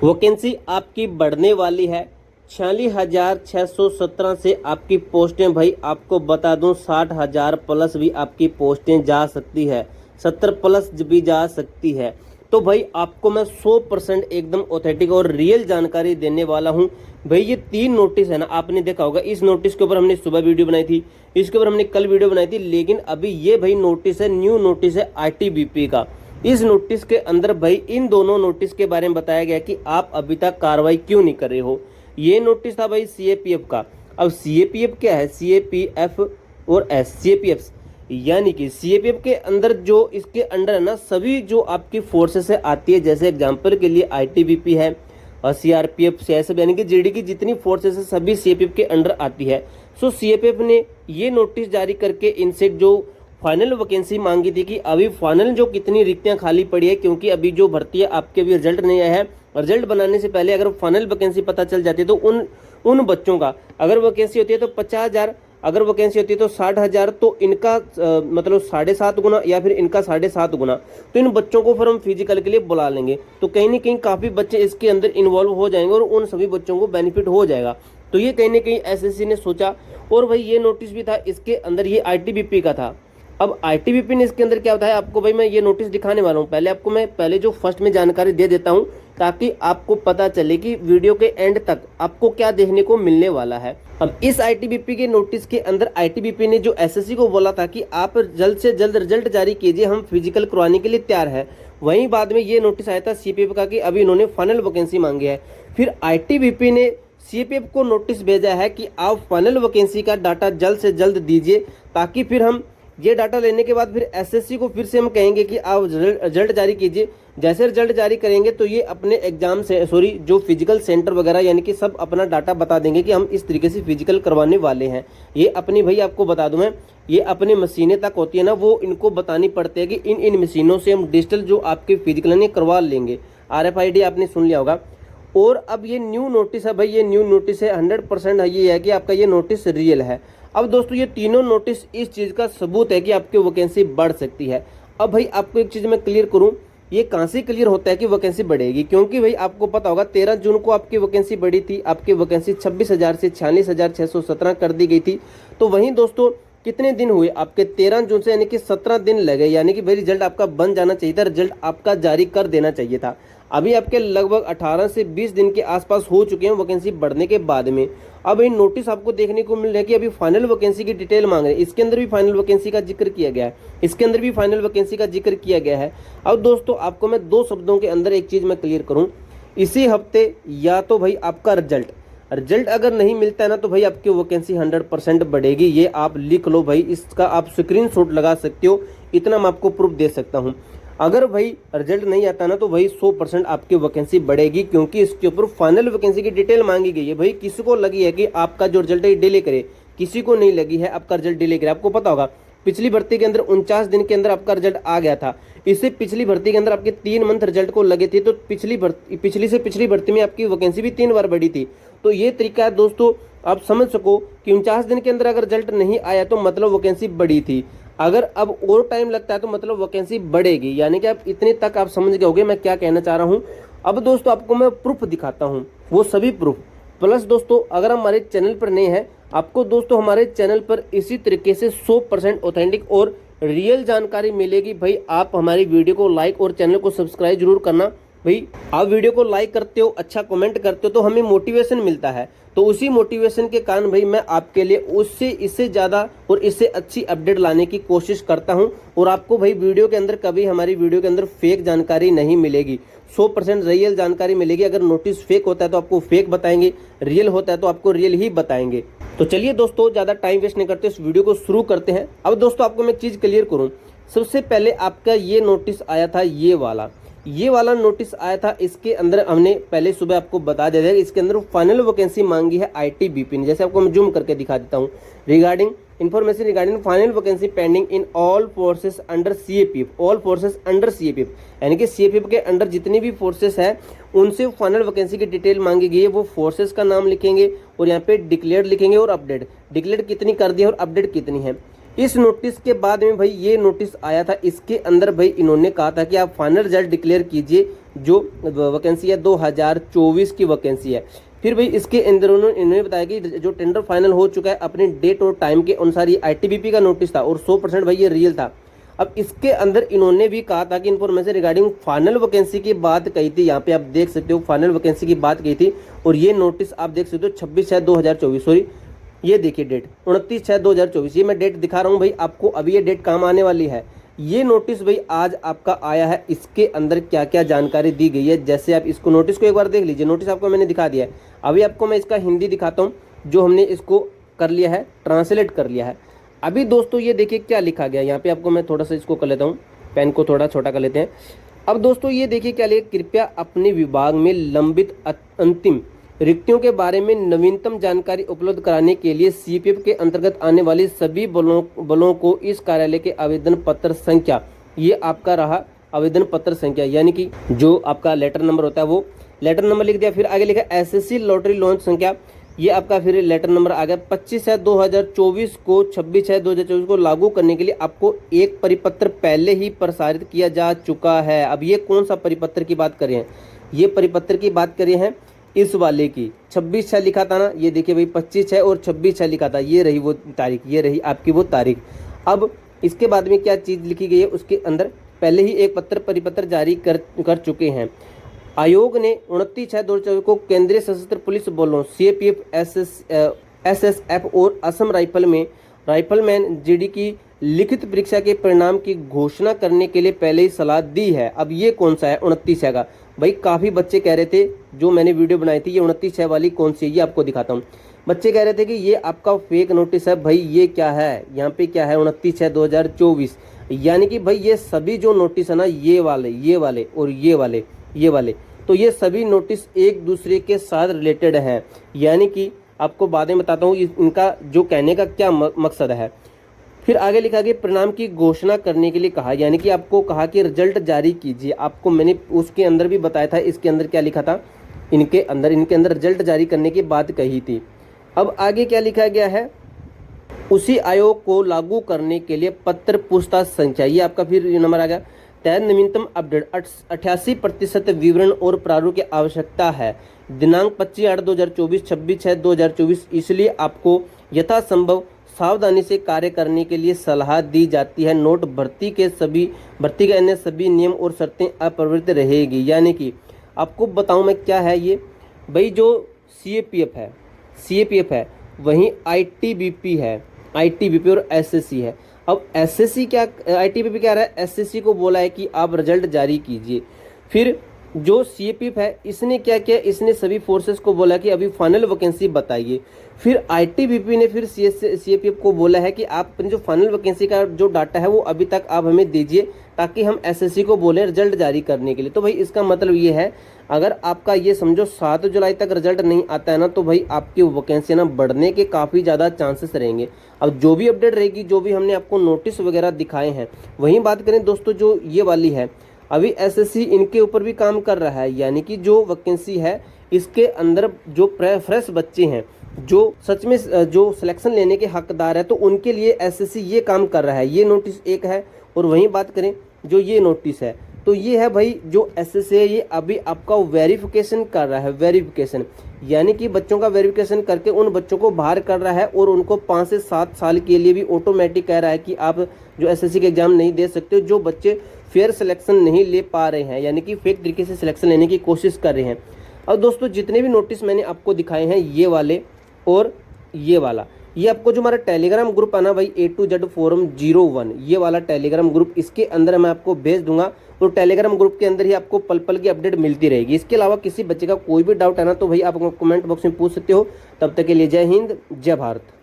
Vacancy आपकी बढ़ने वाली है। 46,617 से आपकी पोस्टें भाई आपको बता दूं 60,000 प्लस भी आपकी पोस्टें जा सकती है, 70 प्लस भी जा सकती है। तो भाई आपको मैं 100% एकदम ऑथेंटिक और रियल जानकारी देने वाला हूं। भाई ये 3 नोटिस है ना, आपने देखा होगा। इस नोटिस के ऊपर हमने सुबह वीडियो बनाई थी, इसके ऊपर हमने कल वीडियो बनाई थी, लेकिन अभी ये भाई नोटिस है, न्यू नोटिस है आईटीबीपी का। इस नोटिस के अंदर भाई इन दोनों नोटिस के बारे में बताया गया कि आप अभी तक कार्रवाई क्यों नहीं कर रहे हो। ये नोटिस था भाई सीएपीएफ का। अब सीएपीएफ क्या है? सीएपीएफ और सीएपीएफ यानी कि सीएपीएफ के अंदर जो इसके अंडर है ना, सभी जो आपकी फोर्सेस है आती है, जैसे एग्जांपल के लिए आईटीबीपी है और सीआरपीएफ, सीएसएफ यानी कि जीडी की जितनी फोर्सेस है सभी सीएपीएफ के अंडर आती है। सो सीएपीएफ ने ये नोटिस जारी करके इनसे जो फाइनल वैकेंसी मांगी थी कि अभी फाइनल जो कितनी रिक्तियां खाली पड़ी है, क्योंकि अभी जो भर्ती है आपके अभी रिजल्ट नहीं आया है। रिजल्ट बनाने से पहले अगर फाइनल वैकेंसी पता चल जाती है तो उन बच्चों का अगर वैकेंसी होती है तो 50,000, अगर वैकेंसी होती है तो 60,000, तो इनका मतलब 7.5 गुना या फिर इनका 7.5 गुना, तो इन बच्चों को फिर हम फिजिकल के लिए बुला लेंगे। तो कहीं ना कहीं काफ़ी बच्चे इसके अंदर इन्वॉल्व हो जाएंगे और उन सभी बच्चों को बेनिफिट हो जाएगा। तो ये कहीं ना कहीं एसएससी ने सोचा। और भाई ये नोटिस भी था इसके अंदर, ये आईटीबीपी का था। अब आईटीबीपी ने इसके अंदर क्या बताया आपको, भाई मैं ये नोटिस दिखाने वाला हूँ। पहले आपको मैं पहले जो फर्स्ट में जानकारी दे देता हूँ ताकि आपको पता चले कि वीडियो के एंड तक आपको क्या देखने को मिलने वाला है। अब इस आईटीबीपी के नोटिस के अंदर आईटीबीपी ने जो एसएससी को बोला था कि आप जल्द से जल्द रिजल्ट जारी कीजिए, हम फिजिकल करवाने के लिए तैयार है। वहीं बाद में ये नोटिस आया था सीपीएफ का कि अभी इन्होंने फाइनल वैकेंसी मांगी है। फिर आईटीबीपी ने सीपीएफ को नोटिस भेजा है कि आप फाइनल वैकेंसी का डाटा जल्द से जल्द दीजिए, ताकि फिर हम ये डाटा लेने के बाद फिर एसएससी को फिर से हम कहेंगे कि आप रिजल्ट जारी कीजिए। जैसे रिजल्ट जारी करेंगे तो ये अपने एग्जाम से जो फिजिकल सेंटर वगैरह यानी कि सब अपना डाटा बता देंगे कि हम इस तरीके से फिजिकल करवाने वाले हैं। ये अपनी भाई आपको बता दूं मैं, ये अपनी मशीनें तक होती है ना, वो इनको बतानी पड़ती है कि इन मशीनों से हम डिजिटल जो आपके फिजिकल करवा लेंगे। RFID आपने सुन लिया होगा। और अब ये न्यू नोटिस है भाई, ये न्यू नोटिस है, 100% ये है कि आपका ये नोटिस रियल है। अब दोस्तों ये तीनों नोटिस इस चीज़ का सबूत है कि आपकी वैकेंसी बढ़ सकती है। अब भाई आपको एक चीज़ मैं क्लियर करूं, ये कहाँ से क्लियर होता है कि वैकेंसी बढ़ेगी? क्योंकि भाई आपको पता होगा 13 जून को आपकी वैकेंसी बढ़ी थी, आपकी वैकेंसी 26,000 से 46,617 कर दी गई थी। तो वहीं दोस्तों कितने दिन हुए आपके 13 जून से, यानी कि 17 दिन लगे, यानी कि भाई रिजल्ट आपका बन जाना चाहिए था, रिजल्ट आपका जारी कर देना चाहिए था। अभी आपके लगभग 18 से 20 दिन के आसपास हो चुके हैं वैकेंसी बढ़ने के बाद में। अब इन नोटिस आपको देखने को मिल रहा है कि अभी फाइनल वैकेंसी की डिटेल मांग रहे हैं। इसके अंदर भी फाइनल वैकेंसी का जिक्र किया गया है, इसके अंदर भी फाइनल वैकेंसी का जिक्र किया गया है। अब दोस्तों आपको मैं 2 शब्दों के अंदर एक चीज़ मैं क्लियर करूँ, इसी हफ्ते या तो भाई आपका रिजल्ट अगर नहीं मिलता है ना, तो भाई आपकी वैकेंसी 100% बढ़ेगी। ये आप लिख लो भाई, इसका आप स्क्रीनशॉट लगा सकते हो, इतना मैं आपको प्रूफ दे सकता हूँ। अगर भाई रिजल्ट नहीं आता ना, तो भाई 100% आपकी वैकेंसी बढ़ेगी, क्योंकि इसके ऊपर फाइनल वैकेंसी की डिटेल मांगी गई है। भाई किसी को लगी है कि आपका जो रिजल्ट है डिले करे, किसी को नहीं लगी है आपका रिजल्ट डिले करे। आपको पता होगा पिछली भर्ती के अंदर 49 दिन के अंदर आपका रिजल्ट आ गया था। इससे पिछली भर्ती के अंदर आपके 3 मंथ रिजल्ट को लगे थे, तो पिछली भर्ती में आपकी वैकेंसी भी 3 बार बढ़ी थी। तो ये तरीका है दोस्तों, आप समझ सको कि 49 दिन के अंदर अगर रिजल्ट नहीं आया तो मतलब वैकेंसी बढ़ी थी। अगर अब और टाइम लगता है तो मतलब वैकेंसी बढ़ेगी, यानी कि आप इतने तक आप समझ गए होंगे मैं क्या कहना चाह रहा हूँ। अब दोस्तों आपको मैं प्रूफ दिखाता हूँ, वो सभी प्रूफ। प्लस दोस्तों अगर हमारे चैनल पर नए हैं, आपको दोस्तों हमारे चैनल पर इसी तरीके से 100% ऑथेंटिक और रियल जानकारी मिलेगी। भाई आप हमारी वीडियो को लाइक और चैनल को सब्सक्राइब जरूर करना। भाई आप वीडियो को लाइक करते हो, अच्छा कमेंट करते हो, तो हमें मोटिवेशन मिलता है। तो उसी मोटिवेशन के कारण भाई मैं आपके लिए उससे इससे ज़्यादा और इससे अच्छी अपडेट लाने की कोशिश करता हूं। और आपको भाई वीडियो के अंदर कभी हमारी वीडियो के अंदर फेक जानकारी नहीं मिलेगी, 100% रियल जानकारी मिलेगी। अगर नोटिस फेक होता है तो आपको फेक बताएंगे, रियल होता है तो आपको रियल ही बताएंगे। तो चलिए दोस्तों ज़्यादा टाइम वेस्ट नहीं करते, इस वीडियो को शुरू करते हैं। अब दोस्तों आपको मैं चीज़ क्लियर करूँ, सबसे पहले आपका ये नोटिस आया था, ये वाला नोटिस आया था। इसके अंदर हमने पहले सुबह आपको बता दिया था, इसके अंदर फाइनल वैकेंसी मांगी है आईटीबीपी ने। जैसे आपको मैं जूम करके दिखा देता हूँ, regarding information regarding final vacancy pending in all forces under CAPF, all forces under CAPF, यानी कि सीएपीएफ के अंडर जितनी भी फोर्सेस है उनसे फाइनल वैकेंसी की डिटेल मांगी गई है। वो फोर्सेस का नाम लिखेंगे और यहाँ पे डिक्लेयर लिखेंगे और अपडेट, डिक्लेयर कितनी कर दी है और अपडेट कितनी है। इस नोटिस के बाद में भाई ये नोटिस आया था, इसके अंदर भाई इन्होंने कहा था कि आप फाइनल रिजल्ट डिक्लेयर कीजिए, जो वैकेंसी है 2024 की वैकेंसी है। फिर भाई इसके अंदर इन्होंने बताया कि जो टेंडर फाइनल हो चुका है अपने डेट और टाइम के अनुसार, ये ITBP का नोटिस था और 100% भाई ये रियल था। अब इसके अंदर इन्होंने भी कहा था कि इन्फॉर्मेशन रिगार्डिंग फाइनल वैकेंसी की बात कही थी, यहाँ पे आप देख सकते हो फाइनल वैकेंसी की बात कही थी। और ये नोटिस आप देख सकते हो 26/6/2024, सॉरी ये देखिए डेट 29/6/2024, ये मैं डेट दिखा रहा हूँ भाई आपको, अभी ये डेट काम आने वाली है। ये नोटिस भाई आज आपका आया है, इसके अंदर क्या क्या जानकारी दी गई है, जैसे आप इसको नोटिस को एक बार देख लीजिए। नोटिस आपको मैंने दिखा दिया है, अभी आपको मैं इसका हिंदी दिखाता हूँ, जो हमने इसको कर लिया है, ट्रांसलेट कर लिया है। अभी दोस्तों ये देखिए क्या लिखा गया, यहाँ पे आपको मैं थोड़ा सा इसको कर लेता हूँ, पेन को थोड़ा छोटा कर लेते हैं। अब दोस्तों ये देखिए क्या लिखा, कृपया अपने विभाग में लंबित अंतिम रिक्तियों के बारे में नवीनतम जानकारी उपलब्ध कराने के लिए CPF के अंतर्गत आने वाली सभी बलों को इस कार्यालय के आवेदन पत्र संख्या, ये आपका रहा आवेदन पत्र संख्या, यानी कि जो आपका लेटर नंबर होता है वो लेटर नंबर लिख दिया। फिर आगे लिखा SSC लॉटरी लॉन्च संख्या, ये आपका फिर लेटर नंबर आ गया। 25/6/2024 को 26/6/2024 को लागू करने के लिए आपको एक परिपत्र पहले ही प्रसारित किया जा चुका है। अब ये कौन सा परिपत्र की बात कर रहे हैं, ये परिपत्र की बात कर रहे हैं इस वाले की। 26/6 लिखा था ना, ये देखिए भाई 25/6 और 26/6 लिखा था, ये रही वो तारीख, ये रही आपकी वो तारीख। अब इसके बाद में क्या चीज़ लिखी गई है, उसके अंदर पहले ही एक परिपत्र जारी कर चुके हैं। आयोग ने 29/6/2024 को केंद्रीय सशस्त्र पुलिस बलों CAPF, SSF और असम राइफलमैन GD की लिखित परीक्षा के परिणाम की घोषणा करने के लिए पहले ही सलाह दी है। अब ये कौन सा है 29/6 का, भाई काफ़ी बच्चे कह रहे थे, जो मैंने वीडियो बनाई थी, ये 29/6 वाली कौन सी है ये आपको दिखाता हूँ। बच्चे कह रहे थे कि ये आपका फेक नोटिस है, भाई ये क्या है, यहाँ पे क्या है 29/6/2024, यानी कि भाई ये सभी जो नोटिस है ना, ये वाले और ये वाले, तो ये सभी नोटिस एक दूसरे के साथ रिलेटेड हैं। यानी कि आपको बाद में बताता हूँ इनका जो कहने का क्या मकसद है। फिर आगे लिखा गया परिणाम की घोषणा करने के लिए कहा, यानी कि आपको कहा कि रिजल्ट जारी कीजिए। आपको मैंने उसके अंदर भी बताया था, इसके अंदर क्या लिखा था, इनके अंदर रिजल्ट जारी करने की बात कही थी। अब आगे क्या लिखा गया है, उसी आयोग को लागू करने के लिए पत्र पूछताछ संख्या, ये आपका फिर नंबर आ गया। तय नवीनतम अपडेट 88% विवरण और प्रारूप की आवश्यकता है। दिनांक 25/8/2024, 26/6/2024, इसलिए आपको यथासंभव सावधानी से कार्य करने के लिए सलाह दी जाती है। नोट भर्ती के अन्य सभी नियम और शर्तें अपरिवर्तित रहेगी। यानी कि आपको बताऊं मैं क्या है ये, भाई जो CAPF है वहीं ITBP है, ITBP और SSC है। अब SSC क्या, ITBP क्या रहा है, SSC को बोला है कि आप रिजल्ट जारी कीजिए। फिर जो CAPF है इसने क्या किया, इसने सभी फोर्सेस को बोला कि अभी फाइनल वैकेंसी बताइए। फिर ITBP ने फिर CAPF को बोला है कि आप अपनी जो फाइनल वैकेंसी का जो डाटा है वो अभी तक आप हमें दीजिए, ताकि हम SSC को बोलें रिजल्ट जारी करने के लिए। तो भाई इसका मतलब ये है, अगर आपका ये समझो 7 जुलाई तक रिजल्ट नहीं आता है ना, तो भाई आपकी वैकेंसी ना बढ़ने के काफ़ी ज़्यादा चांसेस रहेंगे। अब जो भी अपडेट रहेगी, जो भी हमने आपको नोटिस वगैरह दिखाए हैं, वहीं बात करें दोस्तों जो ये वाली है, अभी SSC इनके ऊपर भी काम कर रहा है। यानी कि जो वैकेंसी है इसके अंदर जो फ्रेश बच्चे हैं, जो सच में जो सिलेक्शन लेने के हकदार है, तो उनके लिए SSC ये काम कर रहा है। ये नोटिस एक है, और वहीं बात करें जो ये नोटिस है, तो ये है भाई जो SSC है, ये अभी आपका वेरिफिकेशन कर रहा है, वेरिफिकेशन यानी कि बच्चों का वेरिफिकेशन करके उन बच्चों को बाहर कर रहा है, और उनको 5 से 7 साल के लिए भी ऑटोमेटिक कह रहा है कि आप जो SSC के एग्जाम नहीं दे सकते, जो बच्चे फेयर सिलेक्शन नहीं ले पा रहे हैं, यानी कि फेक तरीके से सिलेक्शन लेने की कोशिश कर रहे हैं। और दोस्तों जितने भी नोटिस मैंने आपको दिखाए हैं, ये वाले और ये वाला, ये आपको जो हमारा टेलीग्राम ग्रुप है ना भाई, A to Z फोरम 01, ये वाला टेलीग्राम ग्रुप, इसके अंदर मैं आपको भेज दूंगा, और टेलीग्राम ग्रुप के अंदर ही आपको पल पल की अपडेट मिलती रहेगी। इसके अलावा किसी बच्चे का कोई भी डाउट है ना, तो भाई आप कमेंट बॉक्स में पूछ सकते हो। तब तक के लिए जय हिंद, जय भारत।